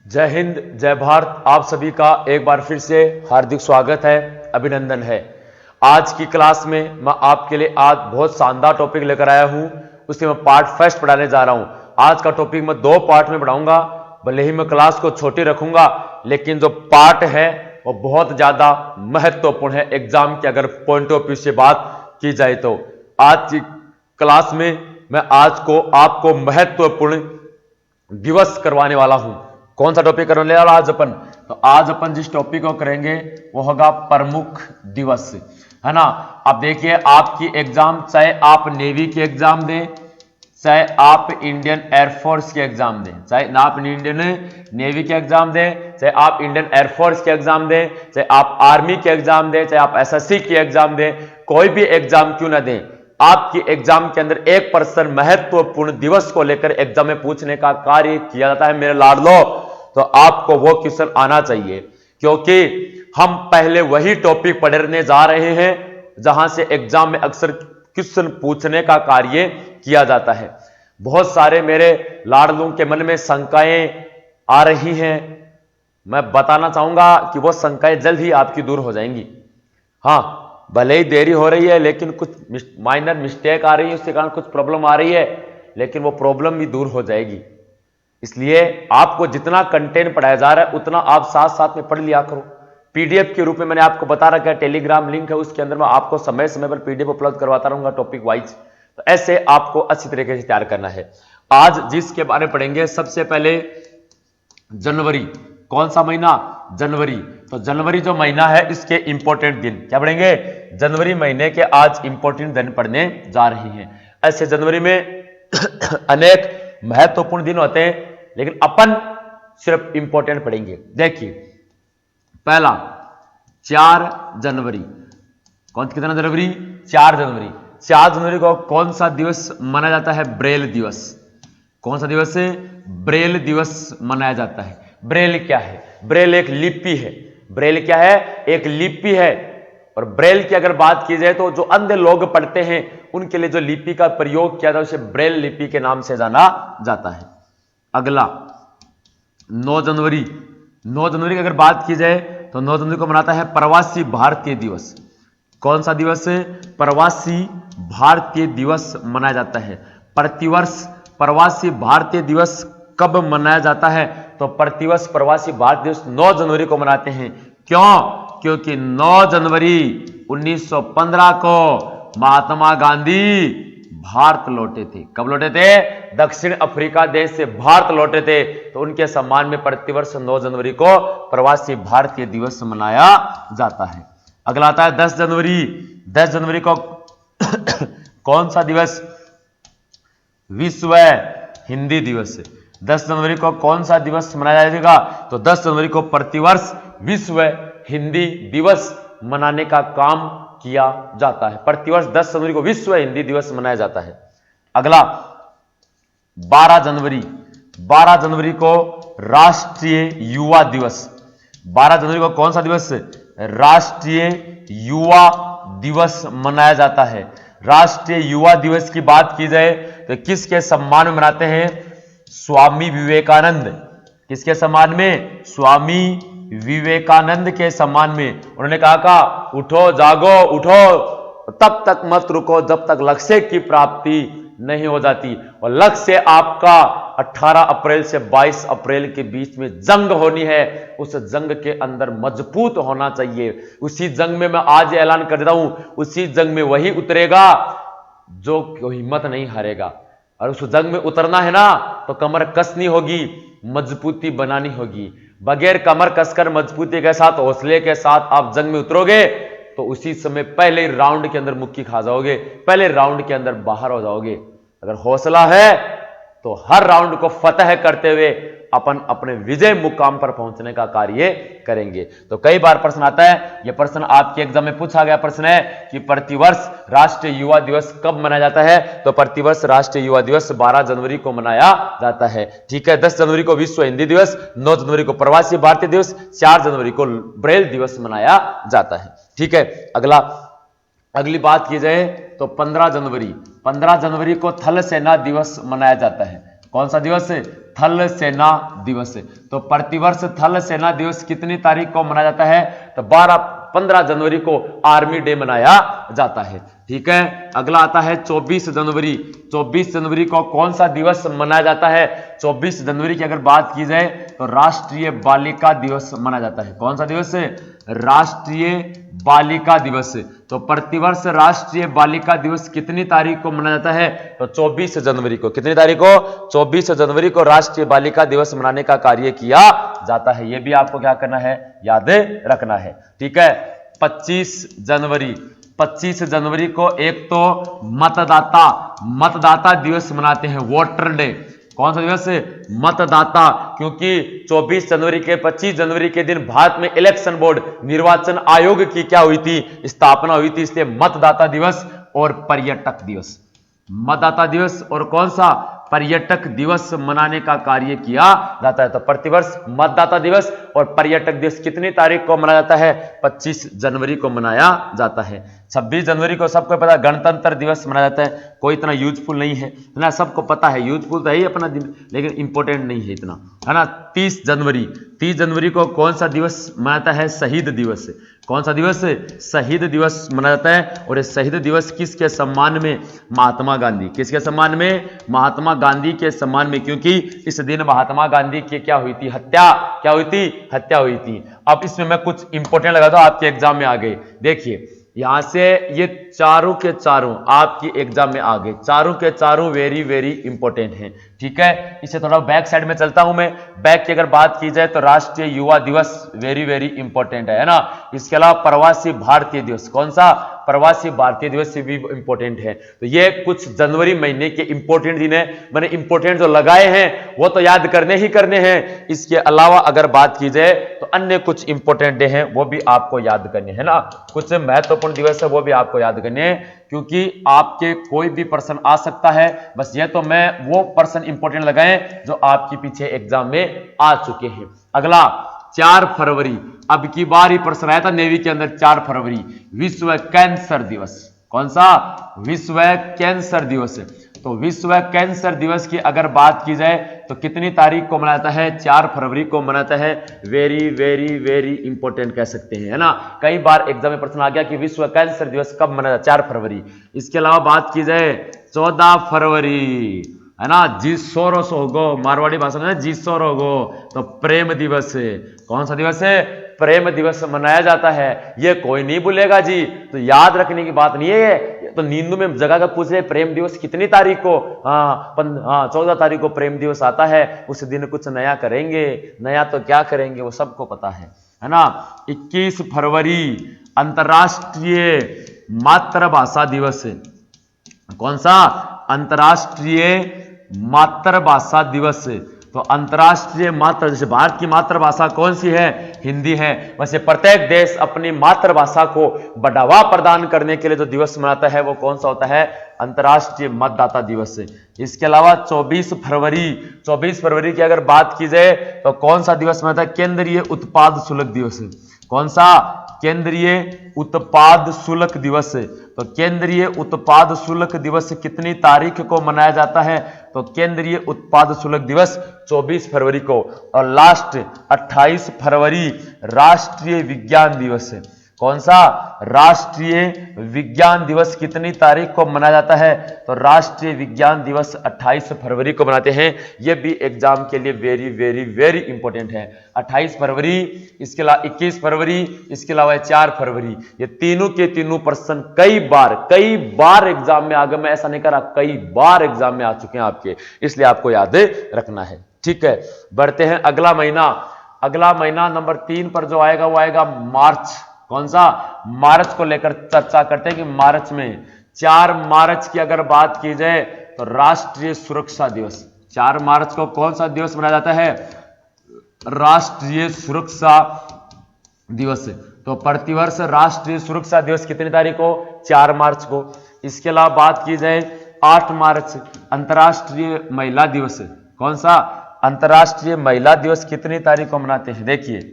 जय हिंद, जय भारत। आप सभी का एक बार फिर से हार्दिक स्वागत है, अभिनंदन है। आज की क्लास में मैं आपके लिए आज बहुत शानदार टॉपिक लेकर आया हूं। उसे मैं पार्ट फर्स्ट पढ़ाने जा रहा हूं। आज का टॉपिक मैं 2 पार्ट में पढ़ाऊंगा। भले ही मैं क्लास को छोटी रखूंगा, लेकिन जो पार्ट है वो बहुत ज्यादा महत्वपूर्ण है। एग्जाम के अगर पॉइंट ऑफ व्यू से बात की जाए तो आज की क्लास में मैं आज को आपको महत्वपूर्ण दिवस करवाने वाला हूं। कौन सा टॉपिक करने वाला आज अपन? तो आज अपन जिस टॉपिक को करेंगे वो होगा प्रमुख दिवस, है ना। अब देखिए, आपकी एग्जाम, चाहे आप नेवी की एग्जाम दें, चाहे आप इंडियन एयरफोर्स की एग्जाम दें, चाहे आप इंडियन नेवी की एग्जाम दें, चाहे आप इंडियन एयरफोर्स की एग्जाम दें, चाहे आप आर्मी की एग्जाम दें, चाहे आप एसएससी की एग्जाम दें, कोई भी एग्जाम क्यों ना दें, आपकी एग्जाम के अंदर 1% महत्वपूर्ण दिवस को लेकर एग्जाम में पूछने का कार्य किया जाता है मेरे लाडलो। तो आपको वो क्वेश्चन आना चाहिए, क्योंकि हम पहले वही टॉपिक पढ़ने जा रहे हैं जहां से एग्जाम में अक्सर क्वेश्चन पूछने का कार्य किया जाता है। बहुत सारे मेरे लाडलों के मन में शंकाएं आ रही हैं। मैं बताना चाहूंगा कि वो शंकाएं जल्द ही आपकी दूर हो जाएंगी। हाँ, भले ही देरी हो रही है, लेकिन कुछ माइनर मिस्टेक आ रही है, उसके कारण कुछ प्रॉब्लम आ रही है, लेकिन वो प्रॉब्लम भी दूर हो जाएगी। इसलिए आपको जितना कंटेंट पढ़ाया जा रहा है उतना आप साथ साथ में पढ़ लिया करो। पीडीएफ के रूप में मैंने आपको बता रखा है, टेलीग्राम लिंक है, उसके अंदर मैं आपको समय समय पर पीडीएफ उपलब्ध करवाता रहूंगा टॉपिक वाइज। तो ऐसे आपको अच्छी तरीके से तैयार करना है। आज जिसके बारे में पढ़ेंगे, सबसे पहले जनवरी। कौन सा महीना? जनवरी। तो जनवरी जो महीना है, इसके इंपॉर्टेंट दिन क्या पढ़ेंगे? जनवरी महीने के आज इंपॉर्टेंट दिन पढ़ने जा रहे हैं। ऐसे जनवरी में अनेक महत्वपूर्ण दिन होते हैं, लेकिन अपन सिर्फ इंपॉर्टेंट पढ़ेंगे। देखिए, पहला 4 जनवरी। कौन कितना जनवरी? 4 जनवरी। 4 जनवरी को कौन सा दिवस मनाया जाता है? ब्रेल दिवस। कौन सा दिवस है? ब्रेल दिवस मनाया जाता है। ब्रेल क्या है? ब्रेल एक लिपि है। ब्रेल क्या है? एक लिपि है। और ब्रेल की अगर बात की जाए तो जो अंधे लोग पढ़ते हैं उनके लिए जो लिपि का प्रयोग किया था उसे ब्रेल लिपि के नाम से जाना जाता है। अगला 9 जनवरी। 9 जनवरी की अगर बात की जाए तो 9 जनवरी को मनाता है प्रवासी भारतीय दिवस। कौन सा दिवस है? प्रवासी भारतीय दिवस मनाया जाता है। प्रतिवर्ष प्रवासी भारतीय दिवस कब मनाया जाता है? तो प्रतिवर्ष प्रवासी भारतीय दिवस 9 जनवरी को मनाते हैं। क्यों? क्योंकि 9 जनवरी 1915 को महात्मा गांधी भारत लौटे थे। कब लौटे थे? दक्षिण अफ्रीका देश से भारत लौटे थे। तो उनके सम्मान में प्रतिवर्ष 9 जनवरी को प्रवासी भारतीय दिवस मनाया जाता है। अगला आता है 10 जनवरी। 10 जनवरी को कौन सा दिवस? विश्व हिंदी दिवस। 10 जनवरी को कौन सा दिवस मनाया जाएगा? तो 10 जनवरी को प्रतिवर्ष विश्व हिंदी दिवस मनाने का काम किया जाता है। प्रतिवर्ष 10 जनवरी को विश्व हिंदी दिवस मनाया जाता है। अगला 12 जनवरी। 12 जनवरी को राष्ट्रीय युवा दिवस। 12 जनवरी को कौन सा दिवस? राष्ट्रीय युवा दिवस मनाया जाता है। राष्ट्रीय युवा दिवस की बात की जाए तो किसके सम्मान में मनाते हैं? स्वामी विवेकानंद। किसके सम्मान में? स्वामी विवेकानंद के सम्मान में। उन्होंने कहा उठो जागो उठो, तब तक मत रुको जब तक लक्ष्य की प्राप्ति नहीं हो जाती। और लक्ष्य आपका 18 अप्रैल से 22 अप्रैल के बीच में जंग होनी है। उस जंग के अंदर मजबूत होना चाहिए। उसी जंग में मैं आज ऐलान कर देता हूं, उसी जंग में वही उतरेगा जो हिम्मत नहीं हारेगा। और उस जंग में उतरना है ना, तो कमर कसनी होगी, मजबूती बनानी होगी। बगैर कमर कसकर मजबूती के साथ, हौसले के साथ आप जंग में उतरोगे तो उसी समय पहले राउंड के अंदर मुक्की खा जाओगे, पहले राउंड के अंदर बाहर हो जाओगे। अगर हौसला है तो हर राउंड को फतह करते हुए अपन अपने विजय मुकाम पर पहुंचने का कार्य करेंगे। तो कई बार प्रश्न आता है, यह प्रश्न आपके एग्जाम में पूछा गया प्रश्न है कि प्रतिवर्ष राष्ट्रीय युवा दिवस कब मनाया जाता है? तो प्रतिवर्ष राष्ट्रीय युवा दिवस 12 जनवरी को मनाया जाता है। ठीक है। 10 जनवरी को विश्व हिंदी दिवस, 9 जनवरी को प्रवासी भारतीय दिवस, 4 जनवरी को ब्रेल दिवस मनाया जाता है। ठीक है। अगली बात की जाए तो 15 जनवरी। 15 जनवरी को थल सेना दिवस मनाया जाता है। कौन सा दिवस है? थल सेना दिवस। तो प्रतिवर्ष थल सेना दिवस कितनी तारीख को मनाया जाता है? तो 15 जनवरी को आर्मी डे मनाया जाता है। ठीक है, अगला आता है 24 जनवरी। 24 जनवरी को कौन सा दिवस मनाया जाता है? 24 जनवरी की अगर बात की जाए तो राष्ट्रीय बालिका दिवस मनाया जाता है। कौन सा दिवस है? राष्ट्रीय बालिका दिवस। तो प्रतिवर्ष राष्ट्रीय बालिका दिवस कितनी तारीख को मनाया जाता है? तो 24 जनवरी को। कितनी तारीख को? 24 जनवरी को राष्ट्रीय बालिका दिवस मनाने का कार्य किया जाता है। यह भी आपको क्या करना है? याद रखना है। ठीक है, 25 जनवरी। 25 जनवरी को एक तो मतदाता दिवस मनाते हैं, वोटर डे। कौन सा दिवस? मतदाता। क्योंकि 24 जनवरी के 25 जनवरी के दिन भारत में इलेक्शन बोर्ड, निर्वाचन आयोग की क्या हुई थी? स्थापना हुई थी। इसलिए मतदाता दिवस और पर्यटक दिवस। मतदाता दिवस और कौन सा? पर्यटक दिवस मनाने का कार्य किया जाता है। तो प्रतिवर्ष मतदाता दिवस और पर्यटक दिवस कितनी तारीख को मनाया जाता है? 25 जनवरी को मनाया जाता है। 26 जनवरी को सबको पता है गणतंत्र दिवस मनाया जाता है। कोई इतना यूजफुल नहीं है ना, सबको पता है, यूजफुल तो है ही अपना दिन, लेकिन इंपॉर्टेंट नहीं है इतना, है ना। 30 जनवरी। 30 जनवरी को कौन सा दिवस मनाता है? शहीद दिवस। कौन सा दिवस? शहीद दिवस मनाया जाता है। और ये शहीद दिवस किसके सम्मान में? महात्मा गांधी। किसके सम्मान में? महात्मा गांधी के सम्मान में, क्योंकि इस दिन महात्मा गांधी की क्या हुई थी? हत्या। क्या हुई थी? हत्या हुई थी। अब इसमें मैं कुछ इंपॉर्टेंट लगाता हूं, आपके एग्जाम में आ गए। देखिए यहां से ये चारों के चारों आपकी एग्जाम में आ गए। चारों के चारों वेरी वेरी इंपॉर्टेंट हैं। ठीक है, इसे थोड़ा बैक साइड में चलता हूं मैं। बैक की अगर बात की जाए तो राष्ट्रीय युवा दिवस वेरी वेरी इंपॉर्टेंट है ना। इसके अलावा प्रवासी भारतीय दिवस। कौन सा? प्रवासी भारतीय दिवस से भी इंपॉर्टेंट है। तो ये कुछ जनवरी महीने के इंपॉर्टेंट दिन है। मैंने इंपॉर्टेंट जो लगाए हैं वो तो याद करने ही करने हैं। इसके अलावा अगर बात की जाए तो अन्य कुछ इंपॉर्टेंट डे हैं, वो भी आपको याद करने हैं ना। कुछ महत्वपूर्ण दिवस है वो भी आपको याद करने हैं, क्योंकि आपके कोई भी प्रश्न आ सकता है। बस ये तो मैं वो प्रश्न इंपॉर्टेंट लगाए जो आपके पीछे एग्जाम में आ चुके हैं। अगला 4 फरवरी। अब की बार ही प्रश्न आया था नेवी के अंदर। 4 फरवरी विश्व कैंसर दिवस। कौन सा? विश्व कैंसर दिवस। तो विश्व कैंसर दिवस की अगर बात की जाए तो कितनी तारीख को मनाता है? 4 फरवरी को मनाता है। वेरी वेरी वेरी इंपॉर्टेंट कह सकते हैं, है ना। कई बार एग्जाम में प्रश्न आ गया कि विश्व कैंसर दिवस कब मनाता है? 4 फरवरी। इसके अलावा बात की जाए 14 फरवरी, है ना। जिसोरो सोगो, मारवाड़ी भाषा में जिसोरो गो, तो प्रेम दिवस है। कौन सा दिवस है? प्रेम दिवस मनाया जाता है। ये कोई नहीं भूलेगा जी, तो याद रखने की बात नहीं है। तो नींदू में जगह का पूछ रहे प्रेम दिवस कितनी तारीख को? हाँ 14 तारीख को प्रेम दिवस आता है। उस दिन कुछ नया करेंगे। नया तो क्या करेंगे वो सबको पता है ना। 21 फरवरी अंतर्राष्ट्रीय मातृभाषा दिवस। कौन सा? अंतर्राष्ट्रीय मातृभाषा दिवस। तो अंतर्राष्ट्रीय मातृ, जैसे भारत की मातृभाषा कौन सी है? हिंदी है। वैसे प्रत्येक देश अपनी मातृभाषा को बढ़ावा प्रदान करने के लिए जो दिवस मनाता है वो कौन सा होता है? अंतर्राष्ट्रीय मतदाता दिवस। इसके अलावा 24 फरवरी। 24 फरवरी की अगर बात की जाए तो कौन सा दिवस मनाता है? केंद्रीय उत्पाद शुल्क दिवस। कौन सा? केंद्रीय उत्पाद शुल्क दिवस। तो केंद्रीय उत्पाद शुल्क दिवस कितनी तारीख को मनाया जाता है? तो केंद्रीय उत्पाद शुल्क दिवस 24 फरवरी को। और लास्ट 28 फरवरी राष्ट्रीय विज्ञान दिवस। कौन सा? राष्ट्रीय विज्ञान दिवस कितनी तारीख को मनाया जाता है? तो राष्ट्रीय विज्ञान दिवस 28 फरवरी को मनाते हैं। यह भी एग्जाम के लिए वेरी वेरी वेरी इंपॉर्टेंट है। 28 फरवरी, इसके अलावा 21 फरवरी, इसके अलावा 4 फरवरी। ये तीनों के तीनों प्रश्न कई बार एग्जाम में आ गए। मैं ऐसा नहीं करा, कई बार एग्जाम में आ चुके हैं आपके, इसलिए आपको याद रखना है। ठीक है, बढ़ते हैं अगला महीना। अगला महीना नंबर 3 पर जो आएगा वो आएगा मार्च। कौन सा? मार्च को लेकर चर्चा करते हैं कि मार्च में 4 मार्च की अगर बात की जाए तो राष्ट्रीय सुरक्षा दिवस। 4 मार्च को कौन सा दिवस मनाया जाता है? राष्ट्रीय सुरक्षा दिवस। तो प्रतिवर्ष राष्ट्रीय सुरक्षा दिवस कितनी तारीख को? 4 मार्च को। इसके अलावा बात की जाए 8 मार्च अंतर्राष्ट्रीय महिला दिवस। कौन सा? अंतर्राष्ट्रीय महिला दिवस कितनी तारीख को मनाते हैं? देखिए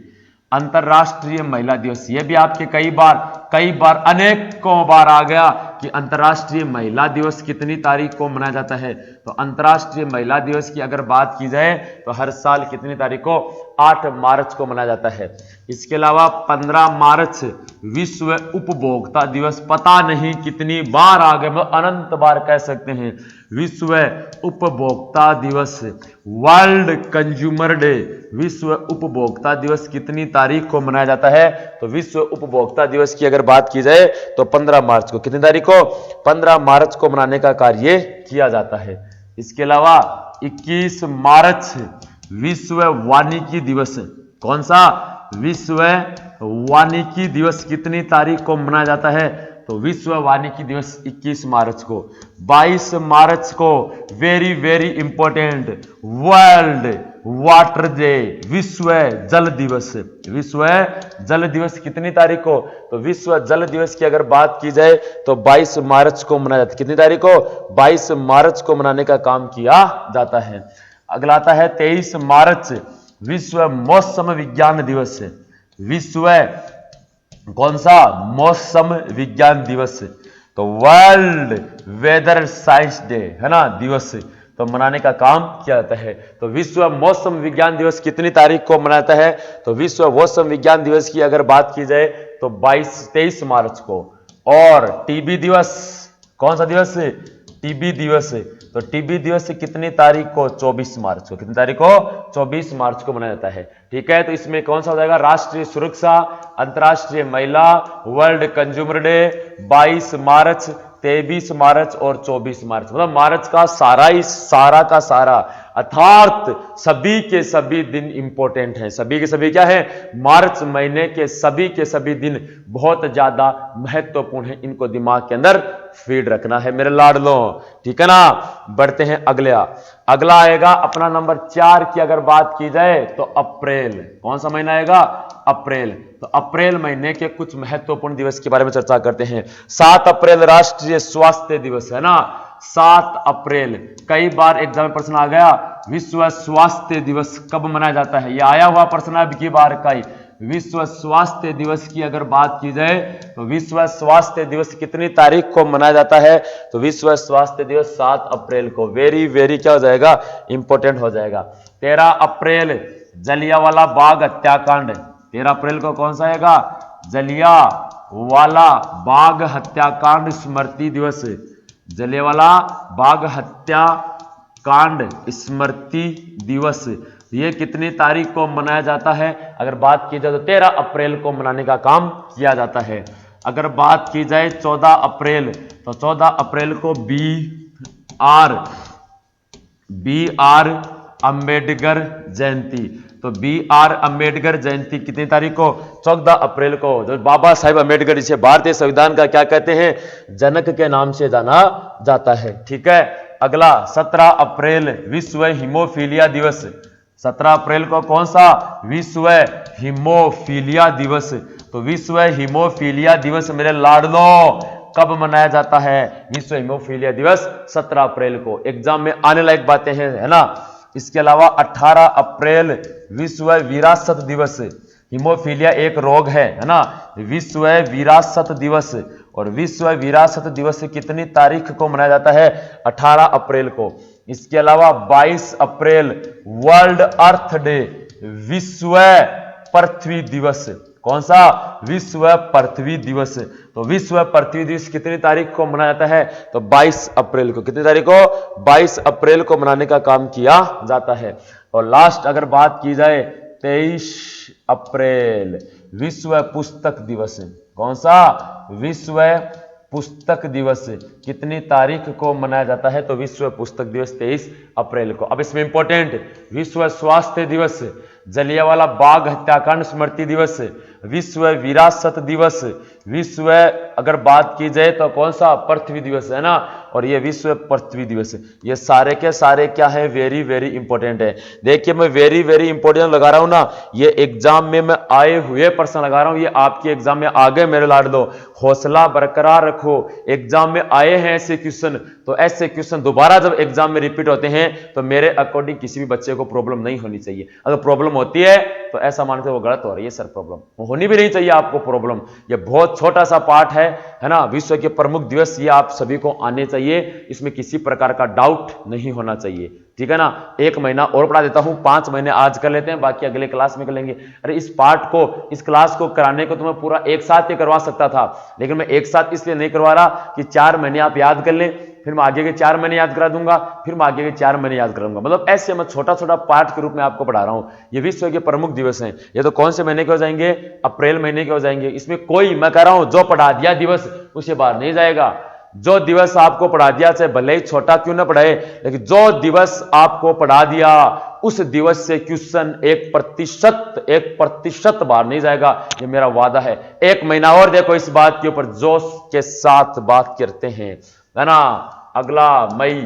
अंतर्राष्ट्रीय महिला दिवस, यह भी आपके कई बार अनेकों बार आ गया कि अंतर्राष्ट्रीय महिला दिवस कितनी तारीख को मनाया जाता है, तो अंतर्राष्ट्रीय महिला दिवस की अगर बात की जाए तो हर साल कितनी तारीख को 8 मार्च को मनाया जाता है। इसके अलावा 15 मार्च विश्व उपभोक्ता दिवस, पता नहीं कितनी बार आ गए, मैं अनंत बार कह सकते हैं, विश्व उपभोक्ता दिवस, वर्ल्ड कंज्यूमर डे, विश्व उपभोक्ता दिवस कितनी तारीख को मनाया जाता है, तो विश्व उपभोक्ता दिवस की अगर बात की जाए तो 15 मार्च को, कितनी तारीख को, 15 मार्च को मनाने का कार्य किया जाता है। इसके अलावा 21 मार्च विश्व वानिकी दिवस, कौन सा, विश्व वानिकी दिवस कितनी तारीख को मनाया जाता है, तो विश्व वानिकी दिवस 21 मार्च को। 22 मार्च को very very important world water day, विश्व जल दिवस, विश्व जल दिवस कितनी तारीख को, तो विश्व जल दिवस की अगर बात की जाए तो 22 मार्च को मनाया जाता है, कितनी तारीख को, 22 मार्च को मनाने का काम किया जाता है। अगला आता है 23 मार्च विश्व मौसम विज्ञान दिवस, विश्व कौन सा, मौसम विज्ञान दिवस, तो वर्ल्ड वेदर साइंस डे है ना, दिवस, तो मनाने का काम किया जाता है। तो विश्व मौसम विज्ञान दिवस कितनी तारीख को मनाता है, तो विश्व मौसम विज्ञान दिवस की अगर बात की जाए तो 23 मार्च को। और टीबी दिवस, कौन सा दिवस, टीबी दिवस, तो टीबी दिवस कितनी तारीख को, 24 मार्च को, कितनी तारीख को, 24 मार्च को मनाया जाता है। ठीक है, तो इसमें कौन सा हो जाएगा, राष्ट्रीय सुरक्षा, अंतर्राष्ट्रीय महिला, वर्ल्ड कंज्यूमर डे, 22 मार्च, 23 मार्च और 24 मार्च, मतलब मार्च का सारा ही सारा का सारा, अर्थात सभी के सभी दिन इंपॉर्टेंट हैं, सभी के सभी क्या है, मार्च महीने के सभी दिन बहुत ज्यादा महत्वपूर्ण है, इनको दिमाग के अंदर फीड रखना है मेरे लाडलों। ठीक है ना, बढ़ते हैं अगला आएगा अपना नंबर 4 की अगर बात की जाए तो अप्रैल, कौन सा महीना आएगा, अप्रैल। तो अप्रैल महीने के कुछ महत्वपूर्ण दिवस के बारे में चर्चा करते हैं। 7 अप्रैल राष्ट्रीय स्वास्थ्य दिवस है ना, 7 अप्रैल, कई बार एग्जाम में प्रश्न आ गया विश्व स्वास्थ्य दिवस कब मनाया जाता है, यह आया हुआ प्रश्न अब की बार का ही। विश्व स्वास्थ्य दिवस की अगर बात की जाए तो विश्व स्वास्थ्य दिवस कितनी तारीख को मनाया जाता है, तो विश्व स्वास्थ्य दिवस 7 अप्रैल को, वेरी वेरी क्या हो जाएगा, इंपॉर्टेंट हो जाएगा। 13 अप्रैल जलियांवाला बाग हत्याकांड, 13 अप्रैल को कौन सा आएगा, जलियांवाला बाग हत्याकांड स्मृति दिवस, जलियांवाला बाग हत्याकांड स्मृति दिवस, ये कितनी तारीख को मनाया जाता है, अगर बात की जाए तो 13 अप्रैल को मनाने का काम किया जाता है। अगर बात की जाए 14 अप्रैल, तो 14 अप्रैल को बी आर अंबेडकर जयंती, तो बी आर अंबेडकर जयंती कितनी तारीख को, 14 अप्रैल को, जो बाबा साहेब अंबेडकर जिसे भारतीय संविधान का क्या कहते हैं, जनक के नाम से जाना जाता है। ठीक है, अगला 17 अप्रैल विश्व हीमोफीलिया दिवस, 17 अप्रैल को कौन सा, विश्व हीमोफीलिया दिवस, तो विश्व हीमोफीलिया दिवस मेरे लाडलों कब मनाया जाता है, विश्व हीमोफीलिया दिवस 17 अप्रैल को, एग्जाम में आने लायक बातें हैं, है ना। इसके अलावा 18 अप्रैल विश्व विरासत दिवस, हीमोफीलिया एक रोग है ना, विश्व विरासत दिवस, और विश्व विरासत दिवस कितनी तारीख को मनाया जाता है, 18 अप्रैल को। इसके अलावा 22 अप्रैल वर्ल्ड अर्थ डे, विश्व पृथ्वी दिवस, कौन सा, विश्व पृथ्वी दिवस, तो विश्व पृथ्वी दिवस कितनी तारीख को मनाया जाता है, तो 22 अप्रैल को, कितनी तारीख को, 22 अप्रैल को मनाने का काम किया जाता है। और लास्ट अगर बात की जाए 23 अप्रैल विश्व पुस्तक दिवस, कौन सा, विश्व पुस्तक दिवस कितनी तारीख को मनाया जाता है, तो विश्व पुस्तक दिवस 23 अप्रैल को। अब इसमें इंपॉर्टेंट, विश्व स्वास्थ्य दिवस, जलियांवाला बाग हत्याकांड स्मृति दिवस, विश्व विरासत दिवस, विश्व अगर बात की जाए तो कौन सा, पृथ्वी दिवस है ना, और ये विश्व पृथ्वी दिवस, ये सारे के सारे क्या है, वेरी वेरी इंपॉर्टेंट है। देखिए मैं वेरी वेरी इंपॉर्टेंट लगा रहा हूं ना, ये एग्जाम में मैं आए हुए प्रश्न लगा रहा हूं, ये आपके एग्जाम में आ गए मेरे लाडलो, हौसला बरकरार रखो, एग्जाम में आए हैं ऐसे क्वेश्चन, तो ऐसे क्वेश्चन दोबारा जब एग्जाम में रिपीट होते हैं तो मेरे अकॉर्डिंग किसी भी बच्चे को प्रॉब्लम नहीं होनी चाहिए। अगर प्रॉब्लम प्रॉब्लम होती है तो ऐसा मानते वो गलत हो रही है सर, प्रॉब्लम होनी भी नहीं चाहिए आपको प्रॉब्लम। ये बहुत छोटा सा पार्ट है ना। विश्व के प्रमुख दिवस ये आप सभी को आने चाहिए, इसमें किसी प्रकार का डाउट नहीं होना चाहिए, ठीक है ना। एक महीना और पढ़ा देता हूं, 5 महीने आज कर लेते हैं, बाकी अगले क्लास में कर लेंगे। अरे इस पार्ट को, इस क्लास को कराने को तो मैं पूरा एक साथ ही करवा सकता था, लेकिन मैं एक साथ इसलिए नहीं करवा रहा कि 4 महीने आप याद कर लें, फिर मैं आगे के 4 महीने याद करा दूंगा, फिर मैं आगे के 4 महीने याद कराऊंगा। मतलब ऐसे मैं छोटा छोटा पार्ट के रूप में आपको पढ़ा रहा हूं। ये विश्व के प्रमुख दिवस हैं। ये तो कौन से महीने के हो जाएंगे? अप्रैल महीने के हो जाएंगे। इसमें कोई, मैं कह रहा हूं, जो पढ़ा दिया दिवस उसे बाहर नहीं जाएगा। जो दिवस आपको पढ़ा दिया, चाहे भले ही छोटा क्यों ना पढ़ाए, लेकिन जो दिवस आपको पढ़ा दिया उस दिवस से क्वेश्चन 1% बाहर नहीं जाएगा, ये मेरा वादा है। एक महीना और देखो, इस बात के ऊपर जोश के साथ बात करते हैं, है ना। अगला मई,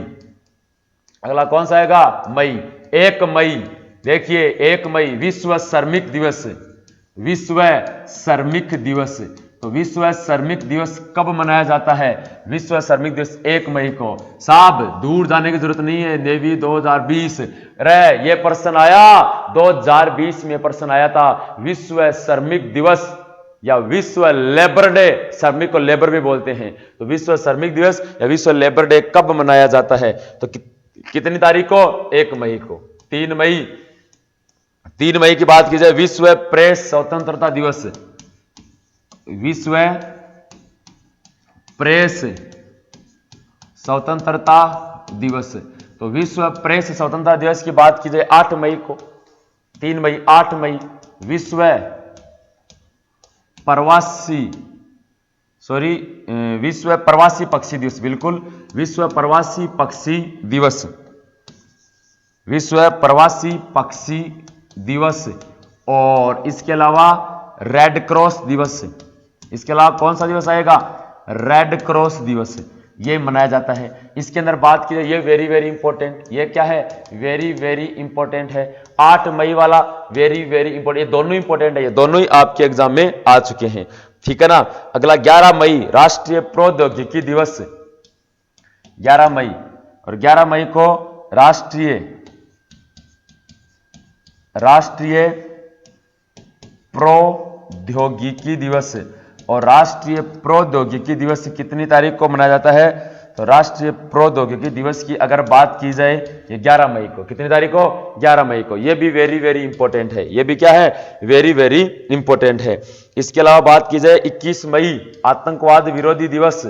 अगला कौन सा आएगा? मई। 1 मई, देखिए 1 मई विश्व श्रमिक दिवस, विश्व श्रमिक दिवस। तो विश्व श्रमिक दिवस कब मनाया जाता है? विश्व श्रमिक दिवस 1 मई को। साहब दूर जाने की जरूरत नहीं है, नेवी 2020 रे, ये प्रश्न आया 2020 में, प्रश्न आया था विश्व श्रमिक दिवस या विश्व लेबर डे, श्रमिक को लेबर भी बोलते हैं। तो विश्व श्रमिक दिवस या विश्व लेबर डे कब मनाया जाता है? तो कितनी तारीख को? 1 मई को। 3 मई, 3 मई की बात की जाए, विश्व प्रेस स्वतंत्रता दिवस, विश्व प्रेस स्वतंत्रता दिवस। तो विश्व प्रेस स्वतंत्रता दिवस की बात की जाए 8 मई को। 3 मई, 8 मई विश्व प्रवासी, विश्व प्रवासी पक्षी दिवस, बिल्कुल विश्व प्रवासी पक्षी दिवस, विश्व प्रवासी पक्षी दिवस। और इसके अलावा रेड क्रॉस दिवस, इसके अलावा कौन सा दिवस आएगा? रेड क्रॉस दिवस, ये मनाया जाता है। इसके अंदर बात की जाए, ये वेरी वेरी इंपॉर्टेंट, ये क्या है? वेरी वेरी इंपॉर्टेंट है। 8 मई वाला वेरी वेरी इंपॉर्टेंट, ये दोनों इंपॉर्टेंट है, ये दोनों ही आपके एग्जाम में आ चुके हैं, ठीक है ना। अगला 11 मई राष्ट्रीय प्रौद्योगिकी दिवस, 11 मई, और 11 मई को राष्ट्रीय प्रौद्योगिकी दिवस। और राष्ट्रीय प्रौद्योगिकी दिवस कितनी तारीख को मनाया जाता है? तो राष्ट्रीय प्रौद्योगिकी दिवस की अगर बात की जाए, ये 11 मई को। कितनी तारीख को? 11 मई को। ये भी वेरी वेरी इंपॉर्टेंट है, ये भी क्या है? वेरी वेरी इंपॉर्टेंट है। इसके अलावा बात की जाए 21 मई आतंकवाद विरोधी दिवस,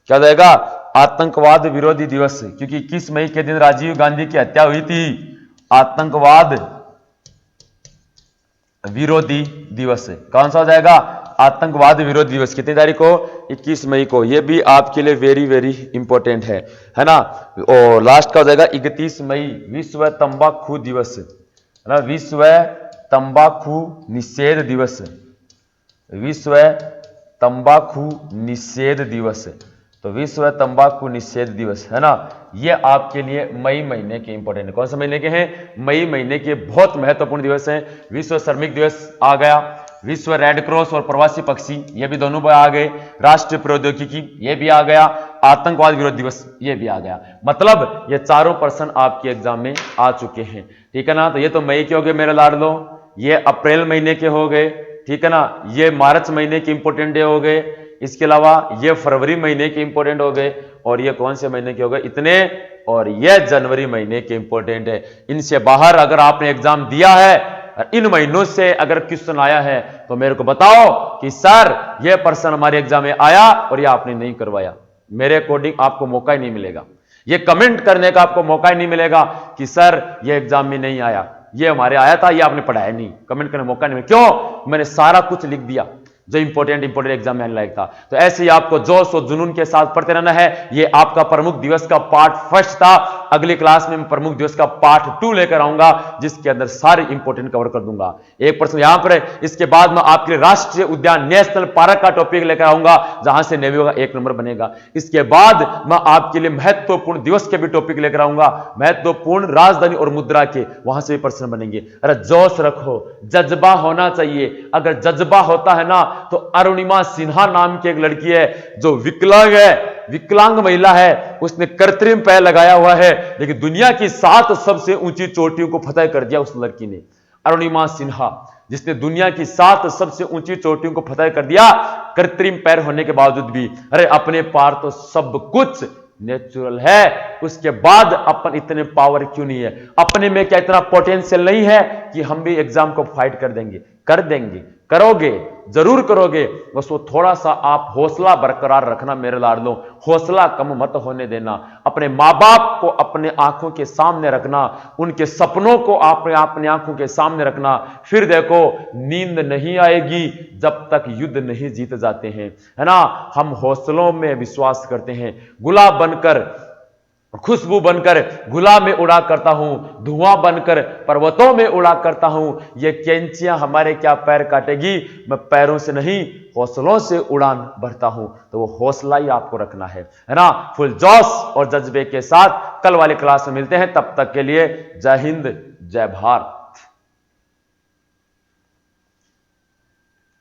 क्या जाएगा? आतंकवाद विरोधी दिवस, क्योंकि 21 मई के दिन राजीव गांधी की हत्या हुई थी। आतंकवाद विरोधी दिवस कौन सा हो जाएगा? आतंकवाद विरोधी दिवस। कितनी तारीख को? 21 मई को। यह भी आपके लिए वेरी वेरी इंपॉर्टेंट है ना। और लास्ट का हो जाएगा 31 मई विश्व तंबाकू दिवस, है ना। विश्व तंबाकू निषेध दिवस, विश्व तंबाकू निषेध दिवस। तो विश्व तंबाकू निषेध दिवस, है ना। ये आपके लिए मई महीने के इंपॉर्टेंट है। कौन से महीने के हैं? मई महीने के बहुत महत्वपूर्ण दिवस हैं। विश्व श्रमिक दिवस आ गया, विश्व रेड क्रॉस और प्रवासी पक्षी, ये भी दोनों आ गए। राष्ट्रीय प्रौद्योगिकी, ये भी आ गया। आतंकवाद विरोध दिवस, ये भी आ गया। मतलब ये चारों प्रश्न आपके एग्जाम में आ चुके हैं, ठीक है ना। तो ये तो मई के हो गए मेरे लाडलो, ये अप्रैल महीने के हो गए, ठीक है ना। ये मार्च महीने के इंपॉर्टेंट डे हो गए। इसके अलावा ये फरवरी महीने के इंपॉर्टेंट हो गए। और ये कौन से महीने के हो गए? इतने। और ये जनवरी महीने के इंपॉर्टेंट है। इनसे बाहर अगर आपने एग्जाम दिया है, इन महीनों से अगर क्वेश्चन आया है, तो मेरे को बताओ कि सर ये प्रश्न हमारे एग्जाम में आया और ये आपने नहीं करवाया। मेरे अकॉर्डिंग आपको मौका ही नहीं मिलेगा, ये कमेंट करने का आपको मौका ही नहीं मिलेगा कि सर ये एग्जाम में नहीं आया, ये हमारे आया था, ये आपने पढ़ाया नहीं। कमेंट करने का मौका नहीं मिलेगा। क्यों? मैंने सारा कुछ लिख दिया जो इंपॉर्टेंट एग्जाम में आने लायक था। तो ऐसे ही आपको जोश और जुनून के साथ पढ़ते रहना है। ये आपका प्रमुख दिवस का पार्ट फर्स्ट था। अगली क्लास में मैं प्रमुख दिवस का पार्ट 2 लेकर आऊंगा, जिसके अंदर सारे इंपॉर्टेंट कवर कर दूंगा। एक प्रश्न यहां पर है, इसके बाद मैं आपके लिए राष्ट्रीय उद्यान नेशनल पार्क का टॉपिक लेकर आऊंगा, जहां से नेवी का 1 नंबर बनेगा। इसके बाद मैं आपके लिए महत्वपूर्ण दिवस के भी टॉपिक लेकर आऊंगा, महत्वपूर्ण राजधानी और मुद्रा के, वहां से भी प्रश्न बनेंगे। अरे जोश रखो, जज्बा होना चाहिए। अगर जज्बा होता है ना, तो अरुणिमा सिन्हा नाम की एक लड़की है जो विकलांग है, विकलांग महिला है, उसने कृत्रिम पैर लगाया हुआ है, लेकिन दुनिया की 7 सबसे ऊंची चोटियों को फतह कर दिया उस लड़की ने। अरुणिमा सिन्हा, जिसने दुनिया की 7 सबसे ऊंची चोटियों को फतह कर दिया कृत्रिम पैर होने के बावजूद भी। अरे अपने पार तो सब कुछ नेचुरल है, उसके बाद अपन इतने पावर क्यों नहीं है? अपने में क्या इतना पोटेंशियल नहीं है कि हम भी एग्जाम को फाइट कर देंगे? कर देंगे, करोगे, जरूर करोगे। बस वो थोड़ा सा आप हौसला बरकरार रखना मेरे लाडलो, हौसला कम मत होने देना। अपने माँ बाप को अपने आंखों के सामने रखना, उनके सपनों को आपने अपनी आंखों के सामने रखना। फिर देखो, नींद नहीं आएगी जब तक युद्ध नहीं जीत जाते हैं, है ना। हम हौसलों में विश्वास करते हैं। गुलाब बनकर, खुशबू बनकर गुलाब में उड़ा करता हूं, धुआं बनकर पर्वतों में उड़ा करता हूं। ये कैंचियां हमारे क्या पैर काटेगी? मैं पैरों से नहीं, हौसलों से उड़ान भरता हूं। तो वो हौसला ही आपको रखना है ना, फुल जोश और जज्बे के साथ। कल वाली क्लास में मिलते हैं, तब तक के लिए जय हिंद, जय भारत।